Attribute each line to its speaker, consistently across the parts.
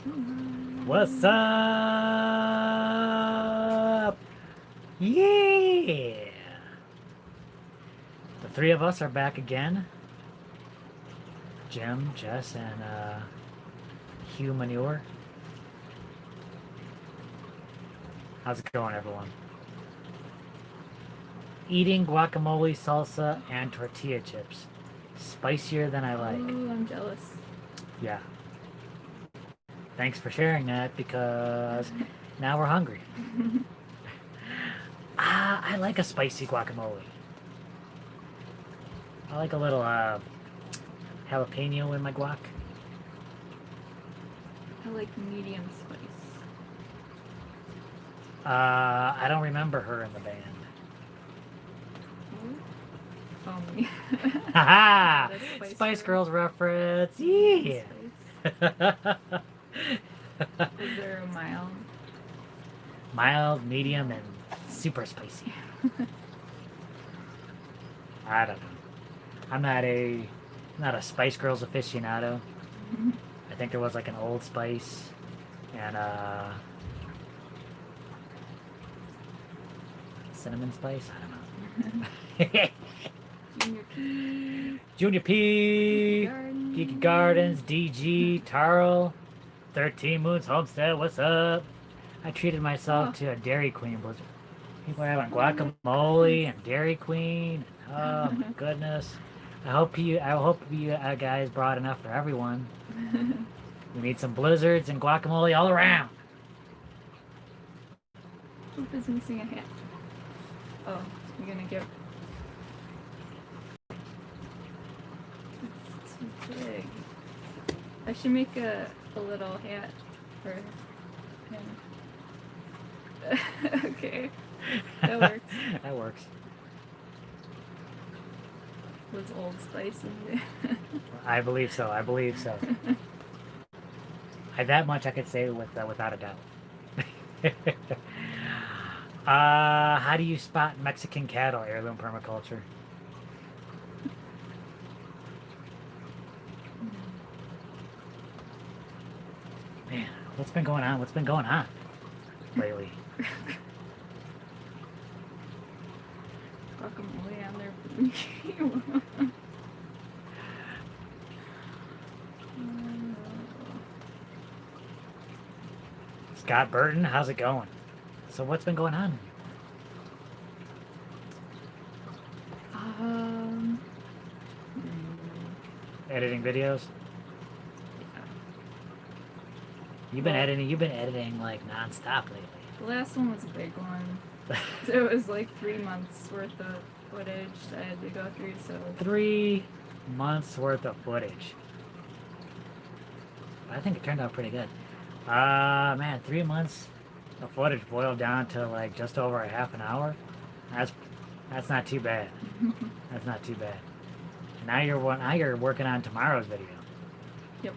Speaker 1: What's up? Yeah! The three of us are back again. Jim, Jess, and Hugh Manure. How's it going, everyone? Eating guacamole, salsa, and tortilla chips. Spicier than I like.
Speaker 2: Ooh, I'm jealous.
Speaker 1: Yeah. Thanks for sharing that because now we're hungry. I like a spicy guacamole. I like a little jalapeno in my guac.
Speaker 2: I like medium spice.
Speaker 1: I don't remember her in the band.
Speaker 2: Oh, me.
Speaker 1: Haha!
Speaker 2: Spice
Speaker 1: Spice
Speaker 2: Girl?
Speaker 1: Girls reference. Yeah.
Speaker 2: Was there a mild?
Speaker 1: Mild, medium, and super spicy. I don't know. I'm not a Spice Girls aficionado. I think there was like an Old Spice and cinnamon spice. I don't know.
Speaker 2: Junior P.
Speaker 1: Junior P. Geeky Gardens, DG, Taro, 13 Moons Homestead. What's up? I treated myself to a Dairy Queen blizzard. People are having guacamole and Dairy Queen. Oh my goodness! I hope you guys brought enough for everyone. We need some blizzards and guacamole all around.
Speaker 2: Hope is missing a hat. Oh, you're gonna get. It's too big. I should make a little hat for him. Okay, that works.
Speaker 1: That works.
Speaker 2: Was Old Spice in there?
Speaker 1: I believe so. I believe so. That much I could say without a doubt. How do you spot Mexican cattle, heirloom permaculture? Man, what's been going on? What's been going on lately?
Speaker 2: Guacamole on there.
Speaker 1: Scott Burton, how's it going? So what's been going on? Editing videos? You've been editing like non-stop lately.
Speaker 2: The last one was a big one. So it was like 3 months worth of footage I had to go through, so
Speaker 1: 3 months worth of footage. I think it turned out pretty good. Man, 3 months of footage boiled down to like just over a half an hour. That's not too bad. That's not too bad. Now you're working on tomorrow's video.
Speaker 2: Yep.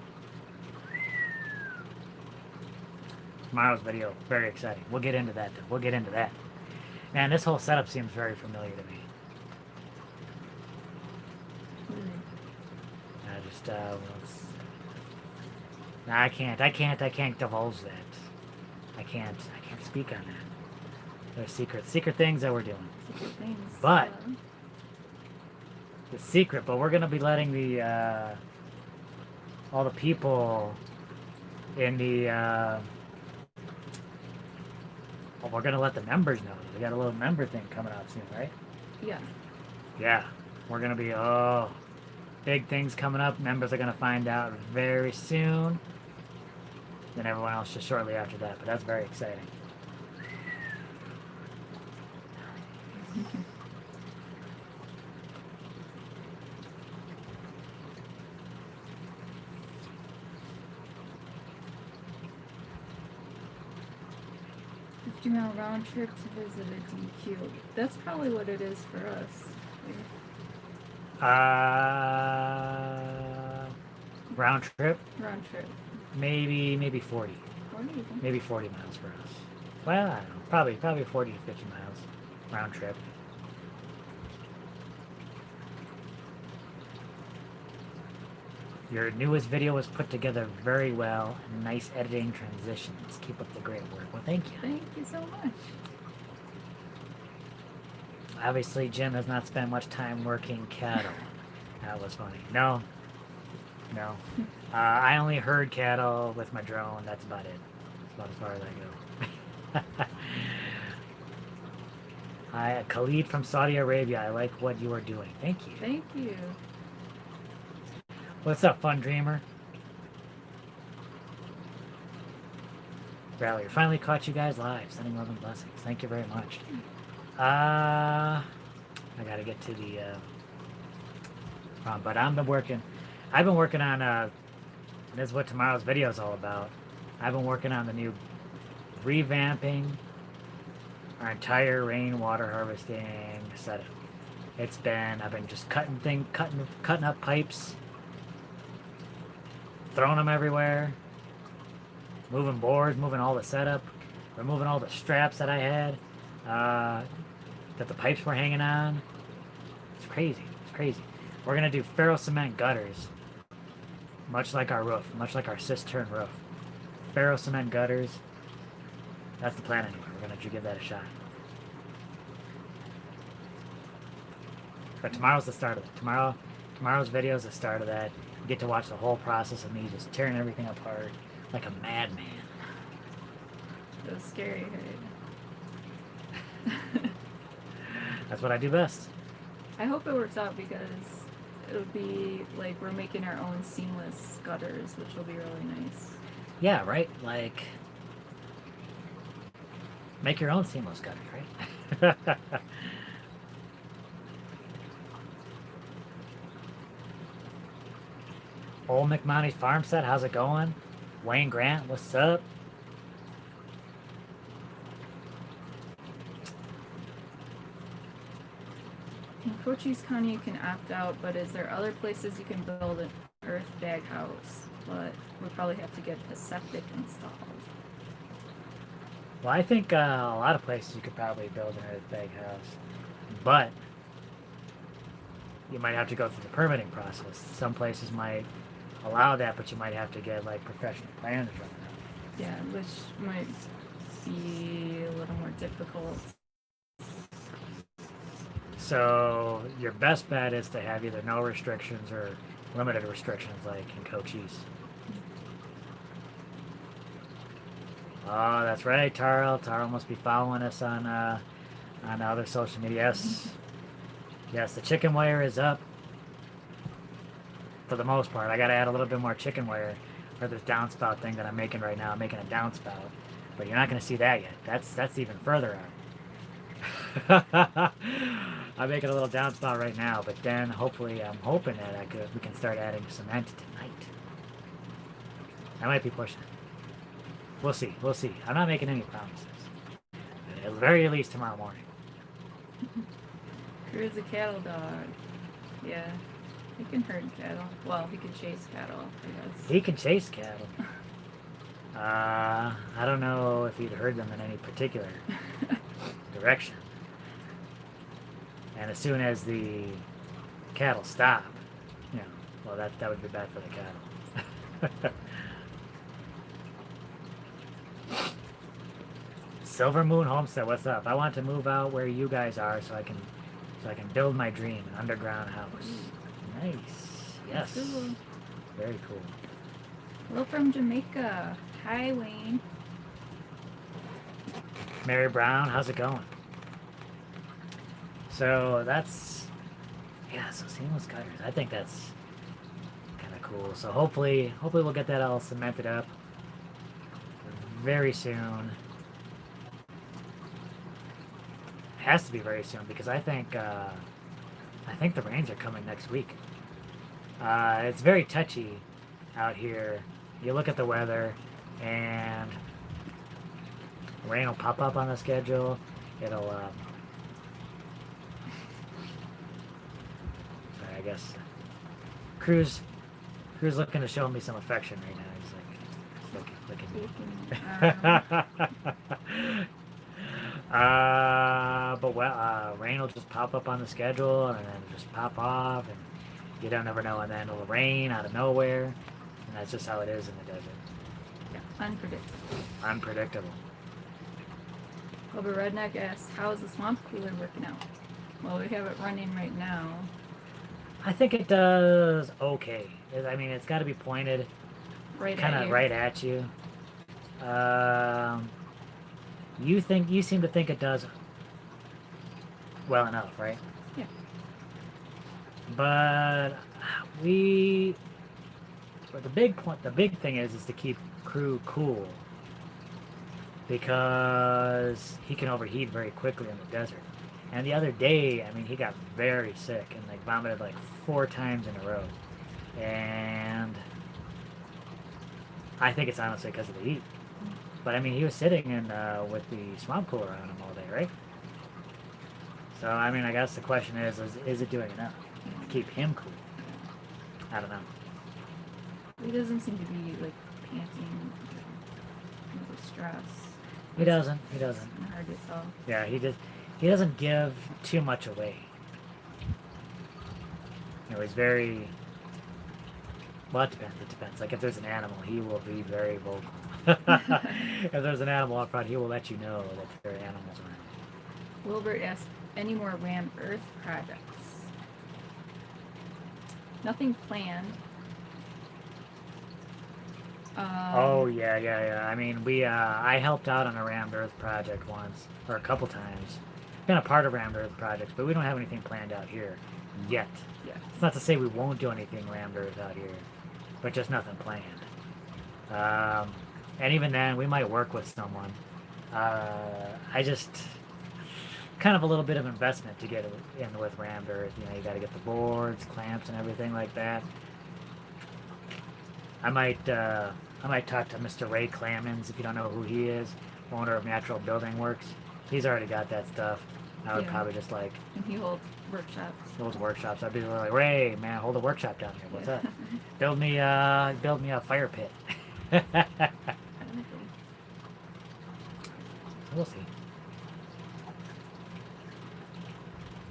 Speaker 1: Tomorrow's video, very exciting. We'll get into that though. We'll get into that. Man, this whole setup seems very familiar to me. I can't divulge that. I can't speak on that. There's secret things that we're doing.
Speaker 2: Secret things.
Speaker 1: But the secret, but we're gonna be letting the all the people in the well, we're gonna let the members know. We got a little member thing coming out soon, right?
Speaker 2: Yeah.
Speaker 1: Yeah. We're gonna be big things coming up. Members are gonna find out very soon. Then everyone else just shortly after that. But that's very exciting.
Speaker 2: $50-mile round trip to visit a DQ. That's probably what it is for us.
Speaker 1: Round trip?
Speaker 2: Round trip.
Speaker 1: Maybe 40.
Speaker 2: 40, you think?
Speaker 1: Maybe 40 miles for us. Well, I don't know. Probably 40 to 50 miles. Round trip. Your newest video was put together very well. Nice editing transitions. Keep up the great work. Well, thank you.
Speaker 2: Thank you so much.
Speaker 1: Obviously, Jim has not spent much time working cattle. That was funny. No. No. I only herd cattle with my drone. That's about it. That's about as far as I go. Hi, Khalid from Saudi Arabia. I like what you are doing. Thank you.
Speaker 2: Thank you.
Speaker 1: What's up, Fun Dreamer? Rally, finally caught you guys live. Sending love and blessings. Thank you very much. I gotta get to the but I've been working on and this is what tomorrow's video is all about. I've been working on the new revamping our entire rainwater harvesting setup. I've been just cutting up pipes, throwing them everywhere, moving boards, moving all the setup, removing all the straps that I had, that the pipes were hanging on. It's crazy. It's crazy. We're going to do ferro cement gutters, much like our roof, much like our Cistern roof. Ferro cement gutters. That's the plan anyway. We're going to give that a shot. But tomorrow's the start of it. Tomorrow's video is the start of that. You get to watch the whole process of me just tearing everything apart like a madman.
Speaker 2: It was scary, right?
Speaker 1: That's what I do best.
Speaker 2: I hope it works out because it'll be like we're making our own seamless gutters, which will be really nice.
Speaker 1: Yeah, right? Like, make your own seamless gutters, right? Old McMonty's farm set, how's it going? Wayne Grant, what's up?
Speaker 2: In Cochise County, you can opt out, but is there other places you can build an earth bag house? But we'll probably have to get a septic installed.
Speaker 1: Well, I think a lot of places you could probably build an earth bag house, but you might have to go through the permitting process. Some places might allow that, but you might have to get like professional planners running out.
Speaker 2: Yeah, which might be a little more difficult.
Speaker 1: So your best bet is to have either no restrictions or limited restrictions, like in Cochise. Oh, that's right, Tarl. Tarl must be following us on other social media. Yes, yes, the chicken wire is up. For the most part, I got to add a little bit more chicken wire for this downspout thing that I'm making right now. I'm making a downspout, but you're not going to see that yet. That's even further out. I'm making a little downspout right now, but then hopefully I'm hoping that we can start adding cement tonight. I might be pushing it. We'll see. We'll see. I'm not making any promises. At the very least tomorrow morning.
Speaker 2: Crew's a cattle dog. Yeah. He can herd cattle. Well, he can chase cattle, I guess.
Speaker 1: He can chase cattle. I don't know if he'd herd them in any particular direction. And as soon as the cattle stop, you know, well, that would be bad for the cattle. Silver Moon Homestead, what's up? I want to move out where you guys are so I can build my dream, an underground house. Nice. Yes.
Speaker 2: Cool.
Speaker 1: Very cool.
Speaker 2: Hello from Jamaica. Hi, Wayne.
Speaker 1: Mary Brown, how's it going? So so seamless gutters. I think that's kind of cool. So hopefully we'll get that all cemented up very soon. It has to be very soon because I think the rains are coming next week. It's very touchy out here. You look at the weather and rain will pop up on the schedule. It'll sorry, I guess Crew's looking to show me some affection right now. He's like looking. But rain will just pop up on the schedule and then just pop off, and You don't never know when then it'll rain out of nowhere, and that's just how it is in the desert.
Speaker 2: Yeah, unpredictable.
Speaker 1: Unpredictable.
Speaker 2: Cobra Redneck asks, how is the swamp cooler working out? Well, we have it running right now.
Speaker 1: I think it does okay. I mean, it's got to be pointed
Speaker 2: Right
Speaker 1: kind
Speaker 2: at
Speaker 1: of
Speaker 2: you.
Speaker 1: right at you. You seem to think it does well enough, right?
Speaker 2: Yeah.
Speaker 1: But the big thing is to keep crew cool because he can overheat very quickly in the desert. And the other day, I mean, he got very sick and like vomited like 4 times in a row. And I think it's honestly because of the heat. But I mean, he was sitting in with the swamp cooler on him all day, right? So I mean, I guess the question is it doing enough to keep him cool? I don't know.
Speaker 2: He doesn't seem to be like panting with stress.
Speaker 1: He doesn't. He doesn't.
Speaker 2: It's kinda hard to tell.
Speaker 1: Yeah, he doesn't give too much away. You know, he's very. Well, it depends. It depends. Like if there's an animal, he will be very vocal. If there's an animal up front, he will let you know that there are animals around.
Speaker 2: Wilbert asks, any more Ram Earth projects? Nothing planned.
Speaker 1: Oh yeah. I mean, I helped out on a Rammed Earth project once, or a couple times. Been a part of Rammed Earth projects, but we don't have anything planned out here yet.
Speaker 2: Yeah.
Speaker 1: It's not to say we won't do anything Rammed Earth out here, but just nothing planned. And even then, we might work with someone. I just kind of a little bit of investment to get in with Rammed Earth. You know, you got to get the boards, clamps, and everything like that. I might talk to Mr. Ray Clamens, if you don't know who he is, owner of Natural Building Works. He's already got that stuff. I would probably just like
Speaker 2: And he holds workshops.
Speaker 1: those workshops. I'd be like, Ray, man, hold a workshop down here. What's up? Build me a fire pit. We'll see.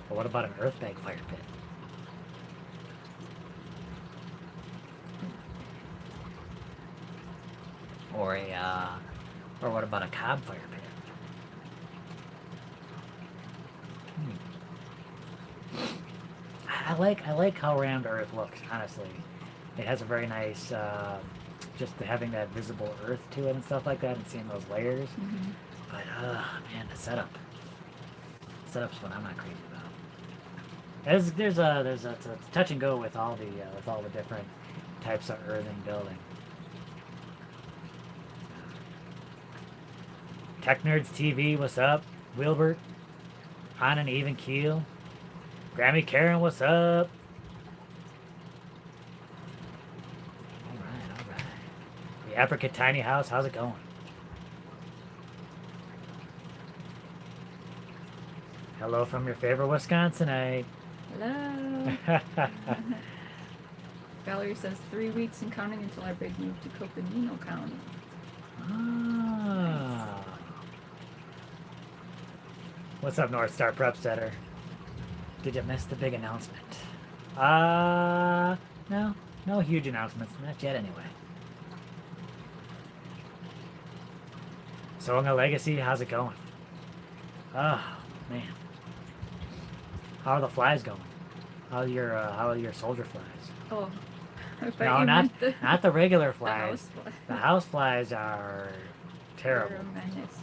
Speaker 1: But what about an earth bag fire pit? Or what about a cob fire pit? I like how Rammed Earth looks. Honestly, it has a very nice, just having that visible earth to it and stuff like that, and seeing those layers.
Speaker 2: Mm-hmm.
Speaker 1: But man, the setup's what I'm not crazy about. There's a touch and go with all the different types of earthing building. Tech Nerds TV, what's up? Wilbert, on an even keel. Grammy Karen, what's up? Alright. The Apricot Tiny House, how's it going? Hello from your favorite Wisconsinite.
Speaker 2: Hello. Valerie says 3 weeks and counting until our big move to Coconino County.
Speaker 1: Ah. What's up, North Star Prep Setter? Did you miss the big announcement? No huge announcements. Not yet, anyway. Sowing Legacy, how's it going? Oh, man. How are the flies going? How are your soldier flies?
Speaker 2: Oh. I thought
Speaker 1: No,
Speaker 2: you
Speaker 1: not
Speaker 2: meant
Speaker 1: not the regular
Speaker 2: the
Speaker 1: flies.
Speaker 2: house flies.
Speaker 1: The house flies are terrible.
Speaker 2: They're a menace.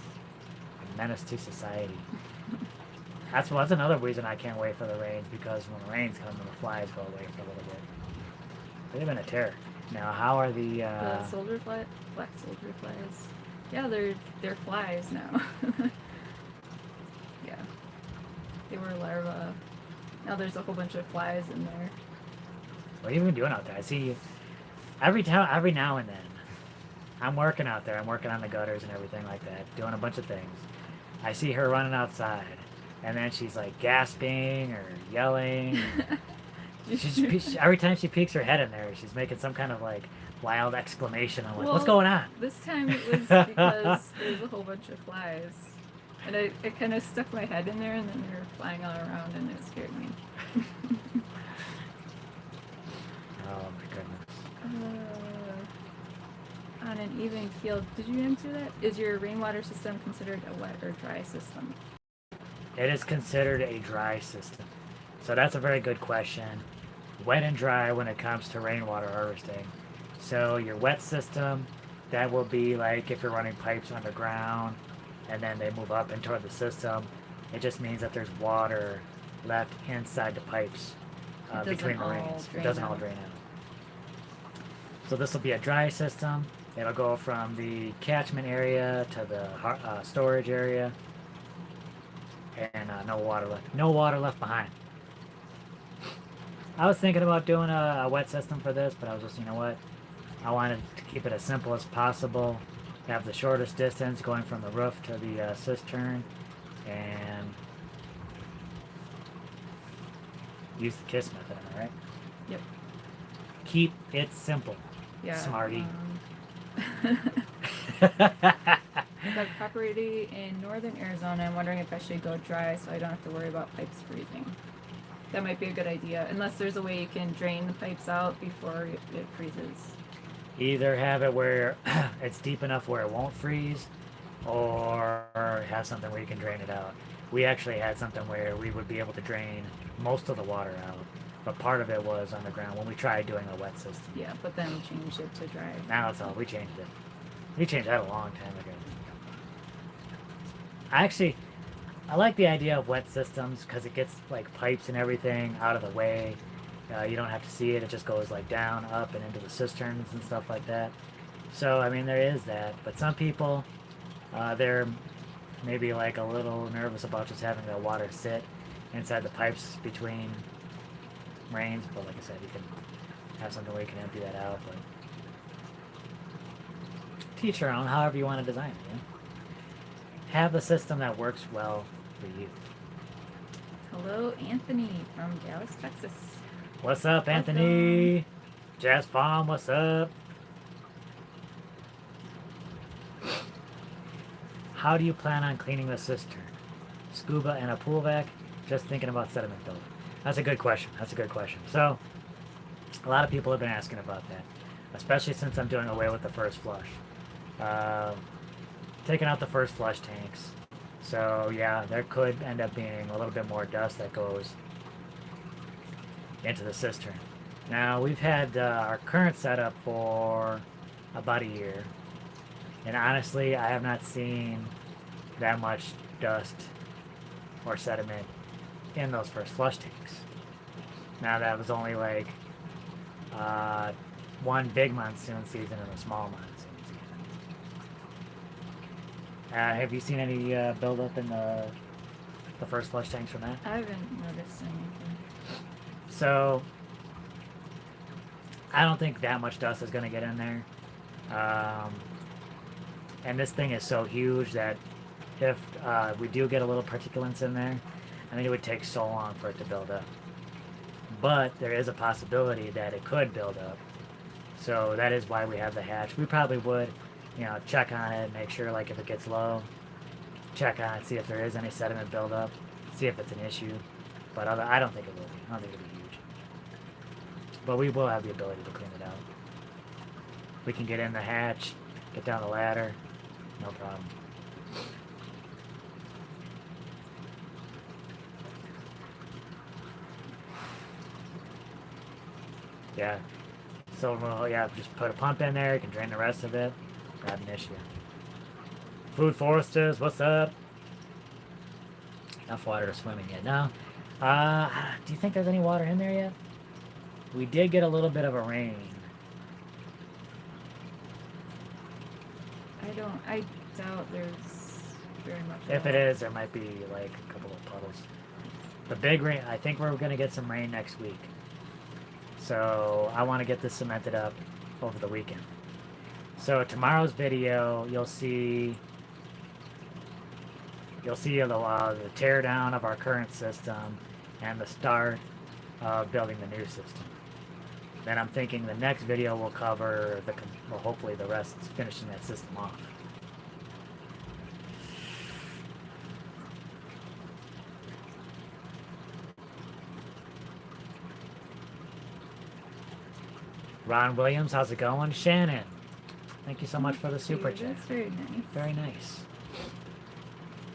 Speaker 1: A menace to society. That's another reason I can't wait for the rains, because when the rains come, the flies go away for a little bit. They've been a terror. Now, how are the
Speaker 2: The soldier fly, black soldier flies. Yeah, they're flies now. Yeah, they were larvae. Now there's a whole bunch of flies in there.
Speaker 1: what have you been doing out there? I see you every now and then. I'm working out there. I'm working on the gutters and everything like that, doing a bunch of things. I see her running outside, and then she's like gasping or yelling. Every time she peeks her head in there, she's making some kind of like wild exclamation. I'm like, what's going on?
Speaker 2: This time it was because there's a whole bunch of flies. And I kind of stuck my head in there, and then they were flying all around, and it scared me. on an even keel. Did you answer that? Is your rainwater system considered a wet or dry system?
Speaker 1: It is considered a dry system. So that's a very good question. Wet and dry when it comes to rainwater harvesting. So your wet system, that will be like if you're running pipes underground and then they move up into the system. It just means that there's water left inside the pipes between the rains. It doesn't all drain out. So this will be a dry system. It'll go from the catchment area to the storage area, and no water left. No water left behind. I was thinking about doing a wet system for this, but I was just, you know what? I wanted to keep it as simple as possible. Have the shortest distance going from the roof to the cistern, and use the KISS method, am I right?
Speaker 2: Yep.
Speaker 1: Keep it simple,
Speaker 2: Yeah.
Speaker 1: smarty.
Speaker 2: I've got property in northern Arizona. I'm wondering if I should go dry so I don't have to worry about pipes freezing. That might be a good idea, unless there's a way you can drain the pipes out before it freezes.
Speaker 1: Either have it where it's deep enough where it won't freeze, or have something where you can drain it out. We actually had something where we would be able to drain most of the water out, but part of it was underground when we tried doing a wet system.
Speaker 2: Yeah, but then we changed it to dry.
Speaker 1: Now it's all, we changed it. We changed that a long time ago. I like the idea of wet systems because it gets like pipes and everything out of the way. You don't have to see it. It just goes like down, up, and into the cisterns and stuff like that. So, I mean, there is that. But some people, they're maybe like a little nervous about just having the water sit inside the pipes between rains. But like I said, you can have something where you can empty that out. But teach your own, however you want to design it. You know? Have the system that works well for you.
Speaker 2: Hello, Anthony from Dallas, Texas.
Speaker 1: What's up, Anthony? Jazz Farm, what's up? How do you plan on cleaning the cistern? Scuba and a pool vac? Just thinking about sediment buildup. That's a good question. That's a good question. So, a lot of people have been asking about that, especially since I'm doing away with the first flush. Taking out the first flush tanks. So, yeah, there could end up being a little bit more dust that goes into the cistern. Now, we've had our current setup for about a year, and honestly, I have not seen that much dust or sediment in those first flush tanks. Now, that was only like one big monsoon season and a small monsoon season. Have you seen any buildup in the first flush tanks from that?
Speaker 2: I haven't noticed anything.
Speaker 1: So, I don't think that much dust is going to get in there. And this thing is so huge that if we do get a little particulates in there, I think it would take so long for it to build up. But there is a possibility that it could build up. So that is why we have the hatch. We probably would, you know, check on it, make sure like if it gets low, check on it, see if there is any sediment buildup, see if it's an issue. But I don't think it will be. I don't think it'll be huge. But we will have the ability to clean it out. We can get in the hatch, get down the ladder, no problem. Yeah. So, yeah, just put a pump in there, you can drain the rest of it. Not an issue. Food Foresters, what's up? Enough water to swim in yet. No. Do you think there's any water in there yet? We did get a little bit of a rain.
Speaker 2: I doubt there's very much.
Speaker 1: If it is, there might be like a couple of puddles. The big rain, I think we're going to get some rain next week. So I want to get this cemented up over the weekend. So tomorrow's video, you'll see the tear down of our current system and the start of building the new system. Then I'm thinking the next video will cover hopefully the rest, finishing that system off. Ron Williams, how's it going? Shannon, Thank you so much for the super
Speaker 2: Thank you.
Speaker 1: chat.
Speaker 2: That's very nice.
Speaker 1: Very nice.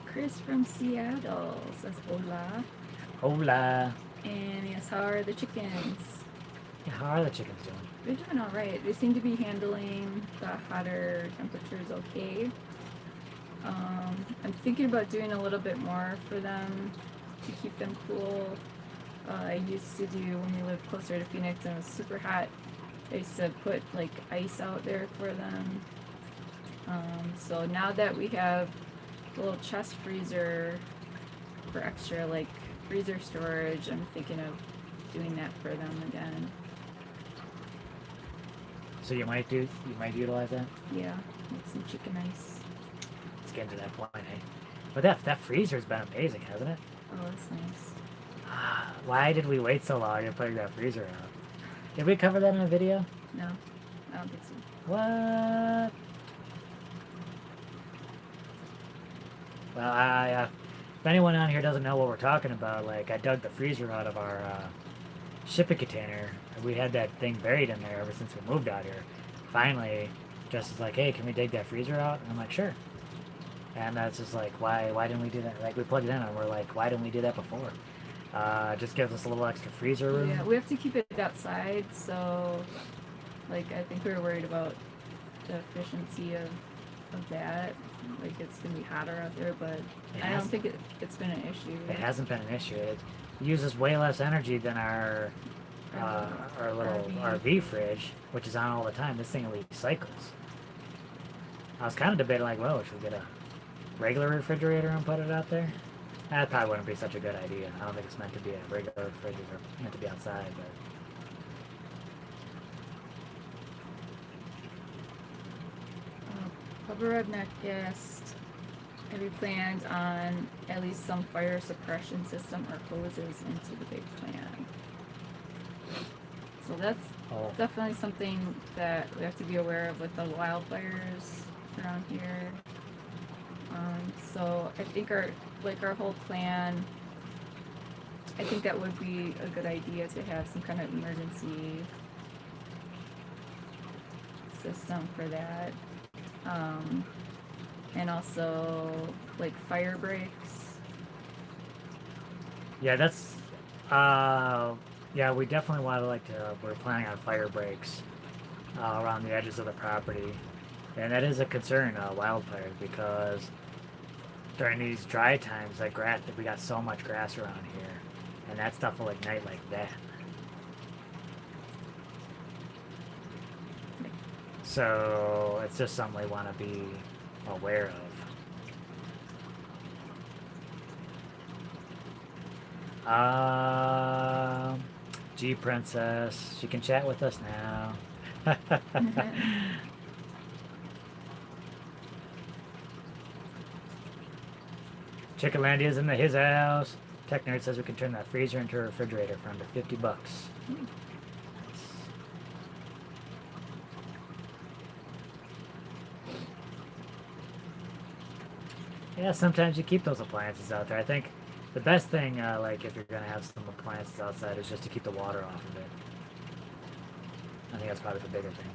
Speaker 2: Chris from Seattle says hola.
Speaker 1: Hola.
Speaker 2: And yes, how are the chickens?
Speaker 1: Yeah, how are the chickens doing?
Speaker 2: They're doing all right. They seem to be handling the hotter temperatures okay. I'm thinking about doing a little bit more for them to keep them cool. I used to do, when we lived closer to Phoenix and it was super hot, I used to put like ice out there for them. So now that we have a little chest freezer for extra like freezer storage, I'm thinking of doing that for them again.
Speaker 1: So you might utilize that?
Speaker 2: Yeah, make some chicken ice.
Speaker 1: Let's get into that point, eh? But that freezer's been amazing, hasn't it?
Speaker 2: Oh, that's nice.
Speaker 1: Why did we wait so long to put that freezer out? Did we cover that in a video?
Speaker 2: No, I don't think so.
Speaker 1: What? Well, if anyone on here doesn't know what we're talking about, like, I dug the freezer out of our shipping container. We had that thing buried in there ever since we moved out here. Finally, Jess is like, hey, can we dig that freezer out? And I'm like, sure. And that's just like, why didn't we do that? Like, we plugged it in and we're like, why didn't we do that before? Just gives us a little extra freezer room.
Speaker 2: Yeah, we have to keep it outside, so like I think we were worried about the efficiency of that. Like it's gonna be hotter out there, but I don't think it's been an issue.
Speaker 1: It hasn't been an issue. It uses way less energy than our little RV fridge, which is on all the time. This thing at least cycles. I was kind of debating like, well, should we get a regular refrigerator and put it out there? That probably wouldn't be such a good idea. I don't think it's meant to be a regular refrigerator. It's meant to be outside, but...
Speaker 2: Papa Redneck asked, have you planned on at least some fire suppression system or hoses into the big plan? So that's definitely something that we have to be aware of with the wildfires around here. So I think our whole plan, I think that would be a good idea to have some kind of emergency system for that. And also like fire breaks.
Speaker 1: Yeah, that's yeah, we definitely want to we're planning on fire breaks around the edges of the property. And that is a concern, wildfires, because during these dry times, like we got so much grass around here, and that stuff will ignite like that. So it's just something we want to be aware of. G Princess, she can chat with us now. Chickalandia's in his house. Tech Nerd says we can turn that freezer into a refrigerator for under $50. Yeah, sometimes you keep those appliances out there. I think the best thing, like if you're gonna have some appliances outside, is just to keep the water off of it. I think that's probably the bigger thing.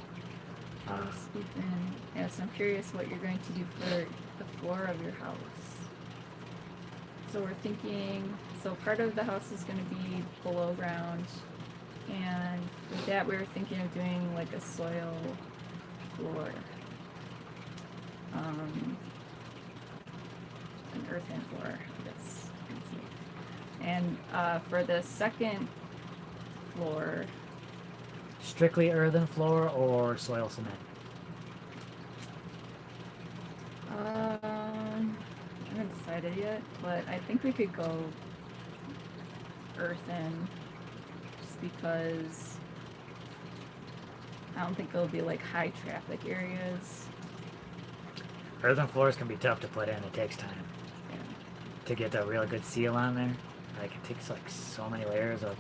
Speaker 2: Yes, I'm curious what you're going to do for the floor of your house. So we're thinking, so part of the house is going to be below ground, and for that we were thinking of doing like a soil floor. An earthen floor, I guess. And for the second floor,
Speaker 1: strictly earthen floor or soil cement?
Speaker 2: I haven't decided yet, but I think we could go earthen just because I don't think there'll be like high traffic areas.
Speaker 1: Earthen floors can be tough to put in. It takes time.
Speaker 2: Yeah.
Speaker 1: To get a real good seal on there. Like it takes like so many layers of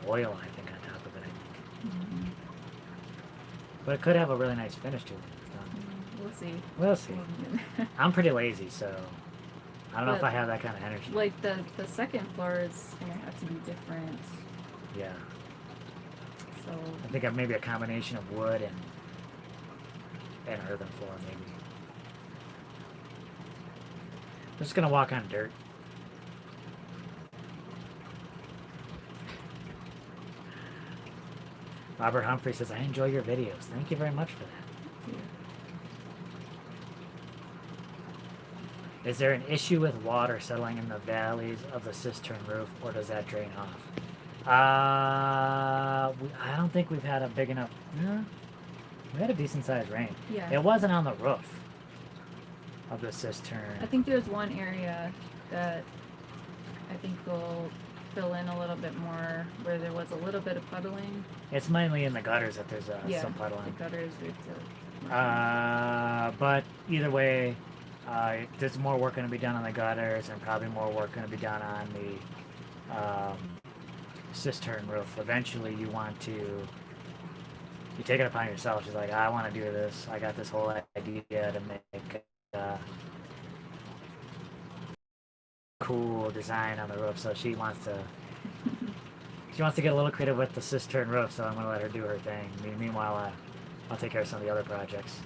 Speaker 1: oil, I think, on top of it. I think.
Speaker 2: Mm-hmm.
Speaker 1: But it could have a really nice finish to it.
Speaker 2: We'll see.
Speaker 1: We'll see. I'm pretty lazy, so I don't know if I have that kind of energy.
Speaker 2: Like the second floor is gonna have to be different.
Speaker 1: Yeah.
Speaker 2: So
Speaker 1: I think maybe a combination of wood and an earthen floor, maybe. I'm just gonna walk on dirt. Robert Humphrey says, I enjoy your videos. Thank you very much for that. Is there an issue with water settling in the valleys of the cistern roof, or does that drain off? I don't think we've had a big enough... No, we had a decent-sized rain.
Speaker 2: Yeah.
Speaker 1: It wasn't on the roof of the cistern.
Speaker 2: I think there's one area that I think will fill in a little bit more where there was a little bit of puddling.
Speaker 1: It's mainly in the gutters that there's some puddling.
Speaker 2: The gutters
Speaker 1: But either way, there's more work going to be done on the gutters and probably more work going to be done on the cistern roof. Eventually you take it upon yourself. She's like, I want to do this. I got this whole idea to make cool design on the roof. So she wants to get a little creative with the cistern roof. So I'm going to let her do her thing. Meanwhile, I'll take care of some of the other projects.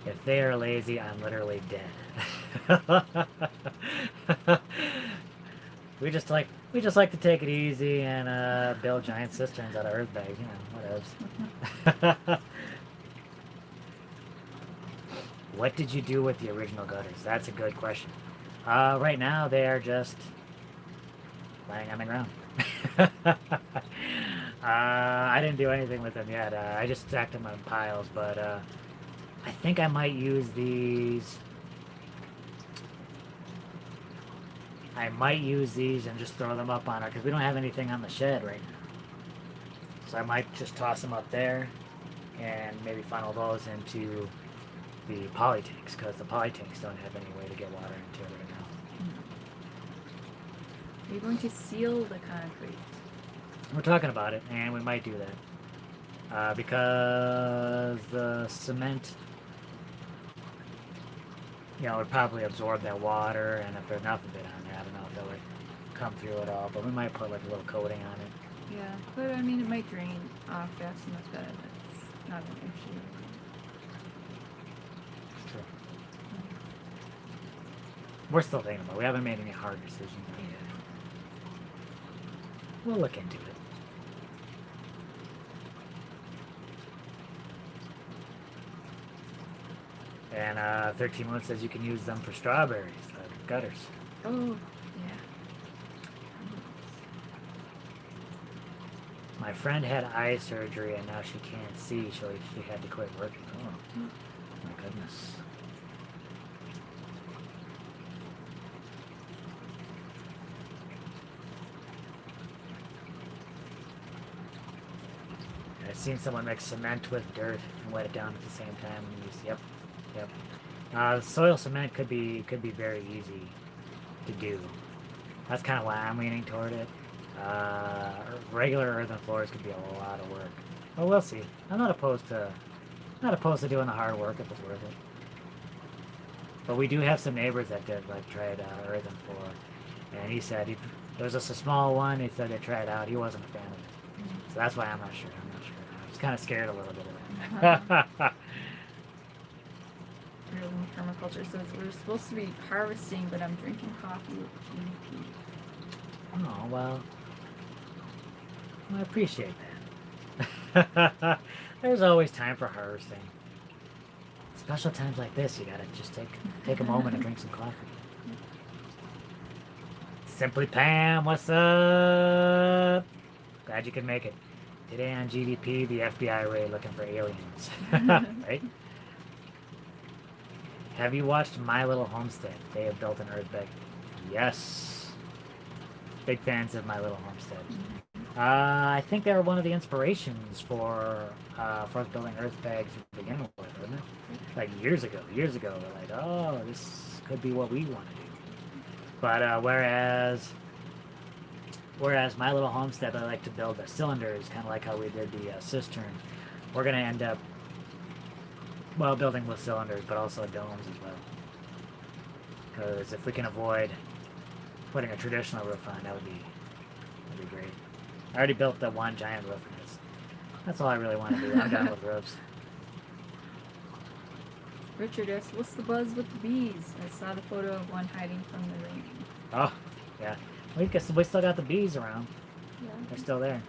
Speaker 1: If they are lazy, I'm literally dead. We just like to take it easy and build giant cisterns out of earth bags, whatevs. What did you do with the original gutters? That's a good question. Right now they are just laying on the ground. I didn't do anything with them yet. I just stacked them on piles, but I think I might use these. I might use these and just throw them up on her because we don't have anything on the shed right now. So I might just toss them up there and maybe funnel those into the poly tanks because the poly tanks don't have any way to get water into it right now.
Speaker 2: Are you going to seal the concrete?
Speaker 1: We're talking about it, and we might do that because the cement, would probably absorb that water, and if there's enough of it on there, I don't know if it would come through at all, but we might put like a little coating on it.
Speaker 2: Yeah, but I mean, it might drain off fast enough that it's not an issue.
Speaker 1: True. We're still thinking about it. We haven't made any hard decisions yet. We'll look into it. And 13 Moon says you can use them for strawberries, gutters.
Speaker 2: Oh, yeah.
Speaker 1: My friend had eye surgery and now she can't see, so she had to quit working. Oh, my goodness. I've seen someone mix cement with dirt and wet it down at the same time and use. Yep. Soil cement could be very easy to do. That's kind of why I'm leaning toward it. Regular earthen floors could be a lot of work. Well, we'll see. I'm not opposed to doing the hard work if it's worth it. But we do have some neighbors that did tried earthen floor, and he said there was just a small one. He said they tried out. He wasn't a fan of it, so that's why I'm not sure. I'm just kind of scared a little bit of that.
Speaker 2: Permaculture says we're supposed to be harvesting, but I'm drinking coffee with GDP.
Speaker 1: Oh, well, I appreciate that. There's always time for harvesting. Special times like this, you gotta just take a moment and drink some coffee. Simply Pam, what's up? Glad you could make it. Today on GDP, the FBI raid looking for aliens. Right? Have you watched My Little Homestead? They have built an earth bag. Yes. Big fans of My Little Homestead. I think they were one of the inspirations for us building earth bags to begin with, wasn't it? Like years ago, we're like, oh, this could be what we want to do. But whereas My Little Homestead, I like to build the cylinders, kind of like how we did the cistern. We're going to end up building with cylinders, but also domes as well. Because if we can avoid putting a traditional roof on, that'd be great. I already built the one giant roof, and That's all I really want to do. I'm done with roofs.
Speaker 2: Richard asks, what's the buzz with the bees? I saw the photo of one hiding from the rain.
Speaker 1: Oh, yeah. We still got the bees around.
Speaker 2: Yeah.
Speaker 1: They're still there.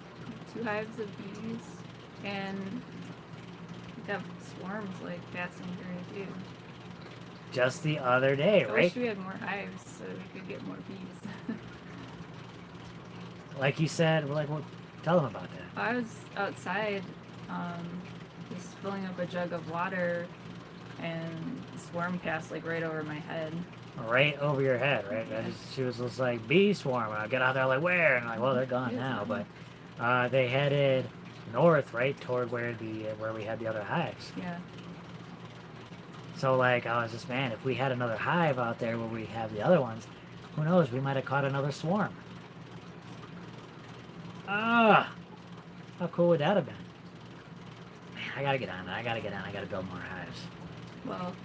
Speaker 2: 2 hives of bees, and we got swarms like passing through too.
Speaker 1: Just the other day,
Speaker 2: I
Speaker 1: right?
Speaker 2: wish we had more hives so we could get more bees.
Speaker 1: Like you said, well, tell them about that.
Speaker 2: I was outside, just filling up a jug of water, and a swarm passed like right over my head.
Speaker 1: Right over your head, right?
Speaker 2: Yeah.
Speaker 1: She was just like, bee swarm. And I get out there like, where? And I'm like, well, they're gone now. But they headed north, right, toward where we had the other hives.
Speaker 2: Yeah.
Speaker 1: So, like, I was just, man, if we had another hive out there where we have the other ones, who knows? We might have caught another swarm. Ah! How cool would that have been? Man, I gotta get on that. I gotta build more hives.
Speaker 2: Well,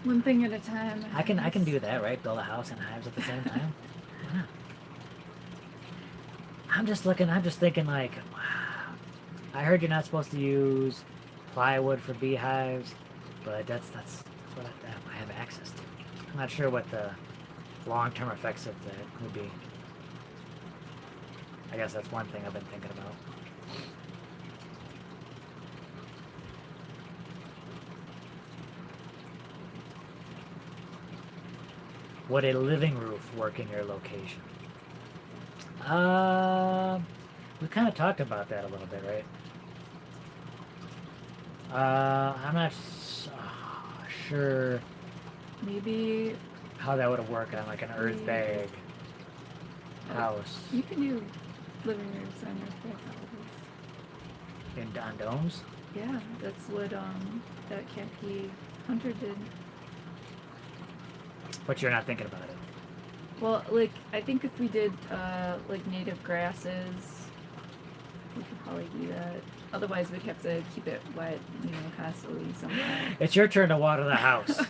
Speaker 2: one thing at a time.
Speaker 1: I can do that, right? Build a house and hives at the same time. Why not? I'm just thinking like, wow. I heard you're not supposed to use plywood for beehives, but that's what I have access to. I'm not sure what the long-term effects of that would be. I guess that's one thing I've been thinking about. Would a living roof work in your location? We kind of talked about that a little bit, right? I'm not sure
Speaker 2: Maybe
Speaker 1: how that would work on like an earth bag house.
Speaker 2: you can do living rooms on your houses.
Speaker 1: On domes?
Speaker 2: Yeah, that's what that khaki hunter did.
Speaker 1: But you're not thinking about it.
Speaker 2: Well, like I think if we did like native grasses, we could probably do that. Otherwise, we'd have to keep it wet, constantly somehow.
Speaker 1: It's your turn to water the house.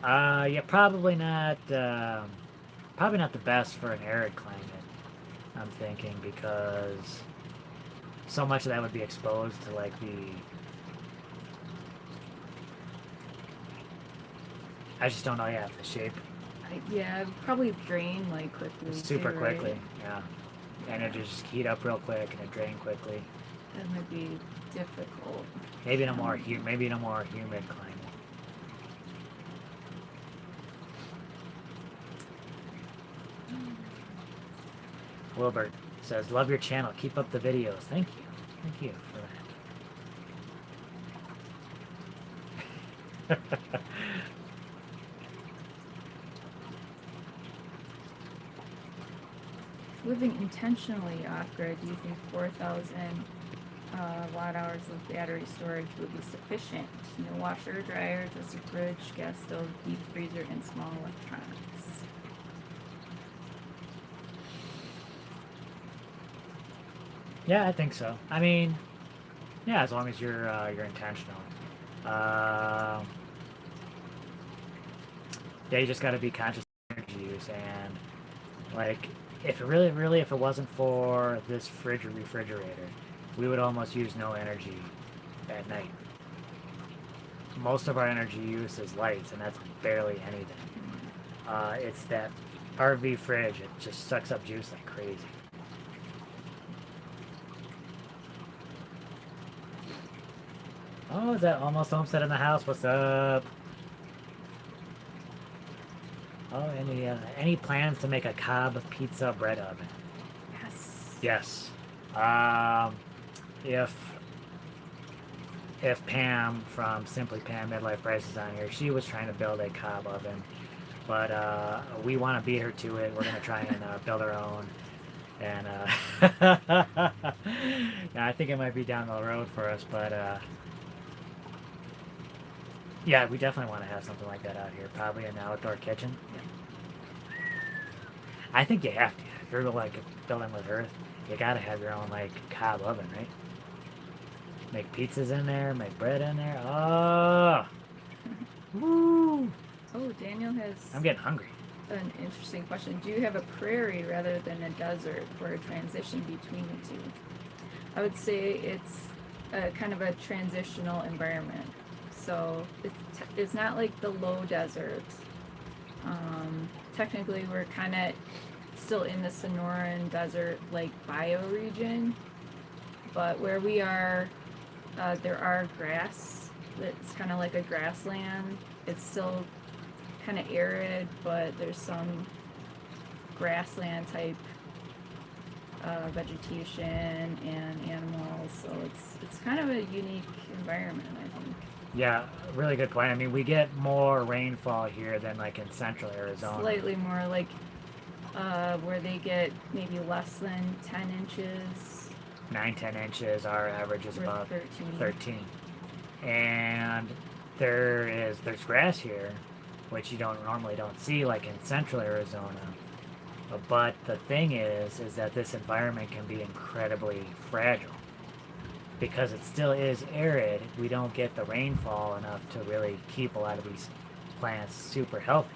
Speaker 1: Yeah, probably not the best for an arid climate, I'm thinking, because so much of that would be exposed to like I just don't know, the shape.
Speaker 2: Yeah, probably drain like quickly.
Speaker 1: Super
Speaker 2: too,
Speaker 1: quickly,
Speaker 2: right?
Speaker 1: yeah. And it just heat up real quick and it drain quickly.
Speaker 2: That might be difficult.
Speaker 1: Maybe in a more humid climate. Wilbert says, love your channel. Keep up the videos. Thank you. Thank you for that.
Speaker 2: Living intentionally off-grid using 4,000 watt-hours of battery storage would be sufficient. No washer or dryer, just a fridge, gas stove, deep freezer, and small electronics.
Speaker 1: Yeah, I think so. I mean, yeah, as long as you're intentional. Yeah, you just got to be conscious of energy use, and like if it wasn't for this fridge or refrigerator, we would almost use no energy at night. Most of our energy use is lights, and that's barely anything. It's that RV fridge; it just sucks up juice like crazy. Oh, is that almost homestead in the house? What's up? Oh, any plans to make a Cobb pizza bread oven?
Speaker 2: Yes.
Speaker 1: Yes. If Pam from Simply Pam Midlife Price is on here, she was trying to build a Cobb oven, but we want to beat her to it. We're gonna try and build our own, and yeah, I think it might be down the road for us, but yeah, we definitely want to have something like that out here. Probably an outdoor kitchen.
Speaker 2: Yeah.
Speaker 1: I think you have to. If you're like building with earth, you gotta have your own like Cobb oven, right? Make pizzas in there, make bread in there. Oh, woo!
Speaker 2: Oh, Daniel has.
Speaker 1: I'm getting hungry.
Speaker 2: an interesting question. Do you have a prairie rather than a desert or a transition between the two? I would say it's a kind of a transitional environment. So it's not like the low desert. Technically, we're kind of still in the Sonoran Desert like bioregion, but where we are, there are grass. It's kind of like a grassland. It's still kind of arid, but there's some grassland type vegetation and animals, so it's kind of a unique environment, I think.
Speaker 1: Yeah, really good point. I mean, we get more rainfall here than like in central Arizona.
Speaker 2: Slightly more like where they get maybe less than 10 inches.
Speaker 1: 9-10 inches. Our average is
Speaker 2: We're
Speaker 1: about
Speaker 2: 13.
Speaker 1: 13. And there's grass here, which you normally don't see like in central Arizona. But the thing is that this environment can be incredibly fragile because it still is arid. We don't get the rainfall enough to really keep a lot of these plants super healthy.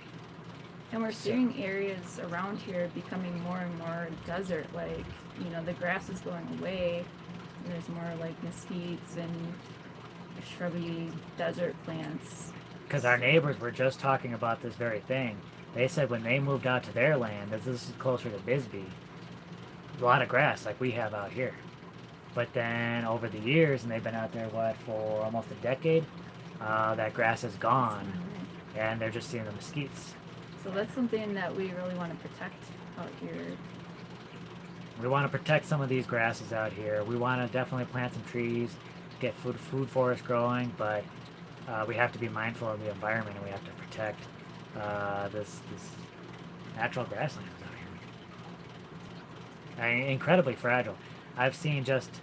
Speaker 2: And we're seeing areas around here becoming more and more desert-like. You know, the grass is going away, and there's more like mesquites and shrubby desert plants.
Speaker 1: Because our neighbors were just talking about this very thing. They said when they moved out to their land, as this is closer to Bisbee, a lot of grass like we have out here. But then over the years, and they've been out there, for almost a decade, that grass is gone, and they're just seeing the mesquites.
Speaker 2: So that's something that we really want to protect out here.
Speaker 1: We want to protect some of these grasses out here. We want to definitely plant some trees, get food forests growing, but we have to be mindful of the environment, and we have to protect this natural grasslands out here. I mean, incredibly fragile. I've seen just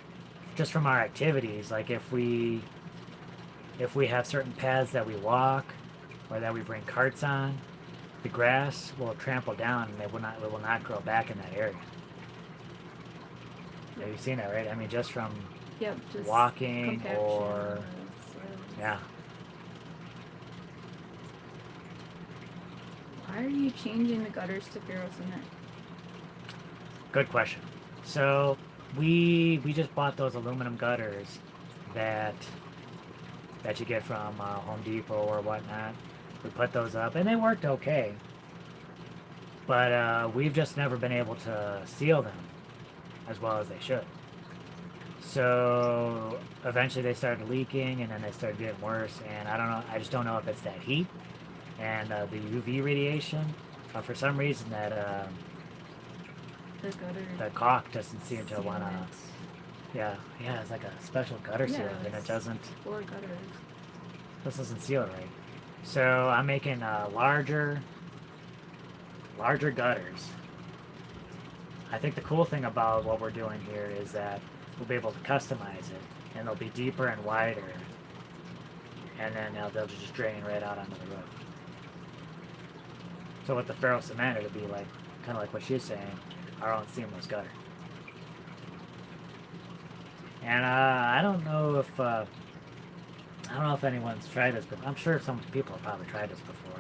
Speaker 1: from our activities, like if we have certain paths that we walk or that we bring carts on, the grass will trample down and it will not grow back in that area. Have you seen that, right? I mean, just from
Speaker 2: just
Speaker 1: walking
Speaker 2: compaction
Speaker 1: or yeah.
Speaker 2: Why are you changing the gutters to ferro cement?
Speaker 1: Good question. So we just bought those aluminum gutters that you get from Home Depot or whatnot. We put those up and they worked okay, but we've just never been able to seal them as well as they should. So eventually they started leaking, and then they started getting worse, and I don't know, I just don't know if it's that heat and the UV radiation, but for some reason that the caulk doesn't seem to want to. Yeah, it's like a special gutter seal, and it doesn't.
Speaker 2: 4 gutters.
Speaker 1: This doesn't seal it right. So I'm making larger gutters. I think the cool thing about what we're doing here is that we'll be able to customize it, and they'll be deeper and wider, and then they'll just drain right out onto the road. So with the ferro cement, it'll be like kind of like what she's saying, our own seamless gutter. And I don't know if anyone's tried this, but I'm sure some people have probably tried this before.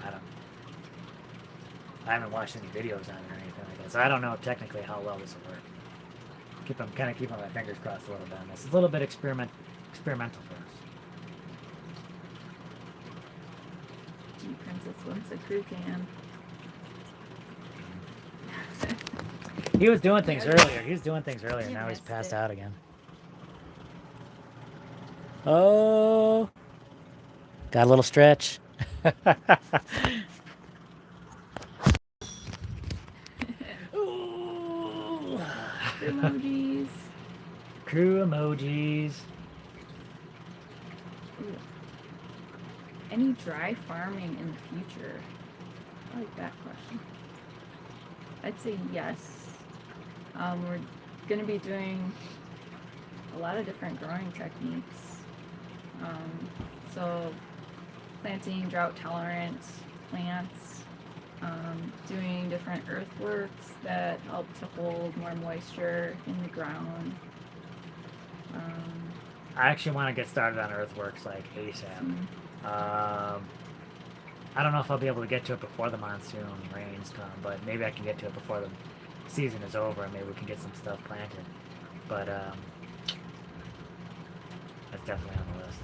Speaker 1: I haven't watched any videos on it or anything like that, so I don't know technically how well this will work. Kind of keeping my fingers crossed a little bit on this. It's a little bit experimental for us.
Speaker 2: Gee, Princess wants a crew cam.
Speaker 1: He was doing things earlier. Now he's passed out again. Oh, got a little stretch. Ooh.
Speaker 2: Emojis.
Speaker 1: Crew emojis.
Speaker 2: Ooh. Any dry farming in the future? I like that question. I'd say yes. We're going to be doing a lot of different growing techniques. So planting drought-tolerant plants, doing different earthworks that help to hold more moisture in the ground.
Speaker 1: I actually want to get started on earthworks like ASAP. I don't know if I'll be able to get to it before the monsoon rains come, but maybe I can get to it before the season is over, and maybe we can get some stuff planted. But that's definitely on the list.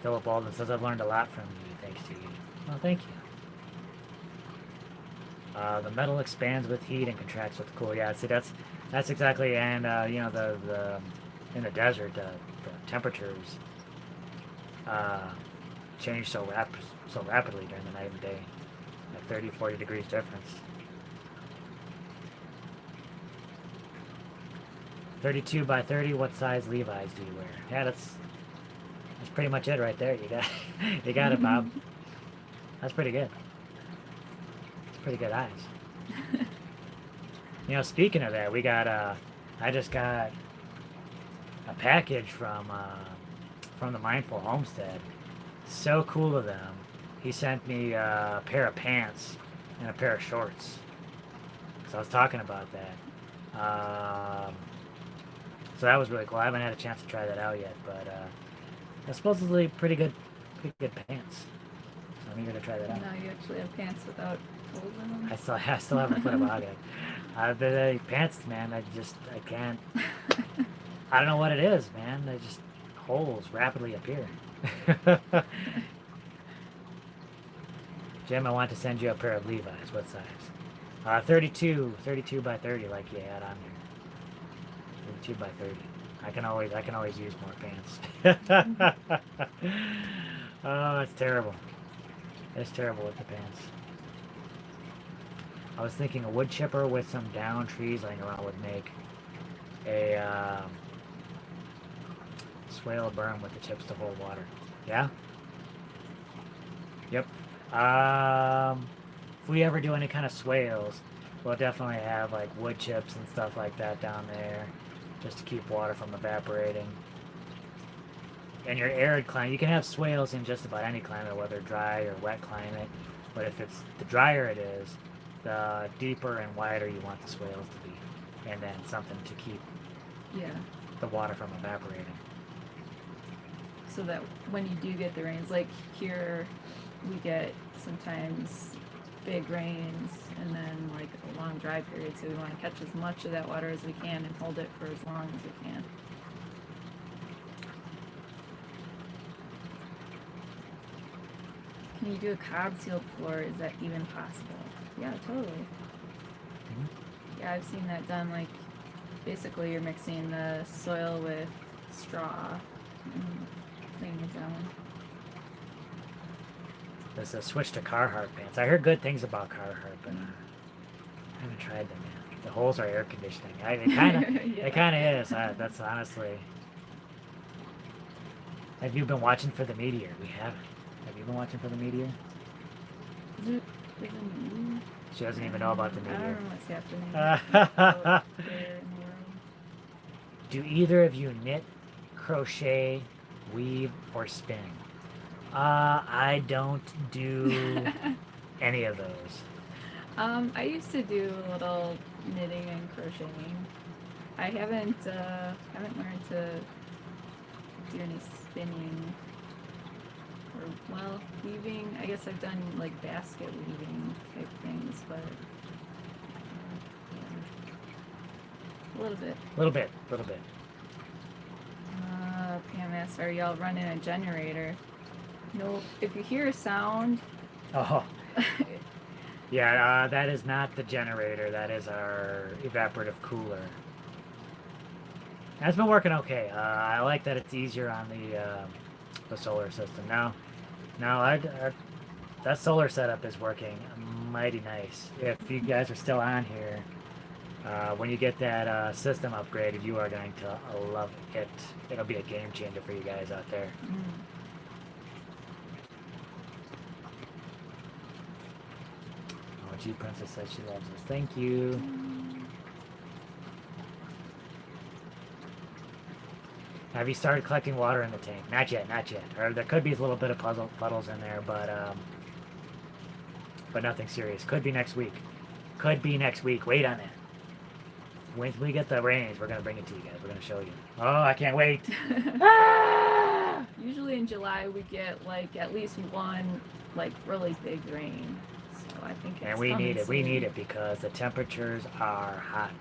Speaker 1: Philip Alden says, I've learned a lot from you, thanks to you. Well, thank you. The metal expands with heat and contracts with cool. Yeah, see, that's exactly, and you know, the in the desert, the temperatures change so rapidly during the night and day, like 30, 40 degrees difference. 32 by 30. What size Levi's do you wear? Yeah, that's pretty much it right there. You got it, Bob. That's pretty good. It's pretty good eyes. You know, speaking of that, we got I just got a package from the Mindful Homestead. So cool of them. He sent me a pair of pants and a pair of shorts. So I was talking about that. So that was really cool. I haven't had a chance to try that out yet, but they're supposedly pretty good pants. So I'm eager to try that out.
Speaker 2: Now you actually have pants without holes in them?
Speaker 1: I still haven't put about it. The pants, man, I can't. I don't know what it is, man. They just holes rapidly appear. Jim, I want to send you a pair of Levi's. What size? 32 by 30, like you had on there. 32 by 30. I can always use more pants. Oh, it's terrible. It's terrible with the pants. I was thinking a wood chipper with some down trees laying around would make a swale berm with the chips to hold water. Yeah? Yep. If we ever do any kind of swales, we'll definitely have like wood chips and stuff like that down there, just to keep water from evaporating. In your arid climate, you can have swales in just about any climate, whether dry or wet climate. But if it's the drier it is, the deeper and wider you want the swales to be, and then something to keep the water from evaporating.
Speaker 2: So that when you do get the rains, like here, we get sometimes big rains and then like a long dry period, so we want to catch as much of that water as we can and hold it for as long as we can. Can you do a cob sealed floor? Is that even possible? Yeah, totally.
Speaker 1: Mm-hmm.
Speaker 2: Yeah, I've seen that done. Like, basically, you're mixing the soil with straw and laying it down.
Speaker 1: There's a switch to Carhartt pants. I heard good things about Carhartt, but I haven't tried them yet. The holes are air conditioning. It kind of is. That's honestly. Have you been watching for the meteor? We haven't. Have you been watching for the meteor?
Speaker 2: Is it new?
Speaker 1: She doesn't even know about the
Speaker 2: I don't
Speaker 1: meteor.
Speaker 2: know what's happening out there in the world.
Speaker 1: Do either of you knit, crochet, weave, or spin? I don't do any of those.
Speaker 2: I used to do a little knitting and crocheting. I haven't learned to do any spinning. Or, well, weaving. I guess I've done like basket weaving type things, but yeah. A little bit. Pam asks, are y'all running a generator? No. If you hear a sound.
Speaker 1: Oh. Yeah, that is not the generator. That is our evaporative cooler. That's been working okay. I like that it's easier on the solar system. Now, that solar setup is working mighty nice. If you guys are still on here, when you get that system upgraded, you are going to love it. It'll be a game changer for you guys out there. Oh, G Princess says she loves us. Thank you. Have you started collecting water in the tank? Not yet. Or there could be a little bit of puddles in there, but but nothing serious. Could be next week. Could be next week. Wait on it. When we get the rains, we're gonna bring it to you guys. We're gonna show you. Oh, I can't wait. Ah!
Speaker 2: Usually in July we get like at least one like really big rain. So I think it's
Speaker 1: And we need it.
Speaker 2: coming
Speaker 1: We need
Speaker 2: soon.
Speaker 1: it because the temperatures are hot.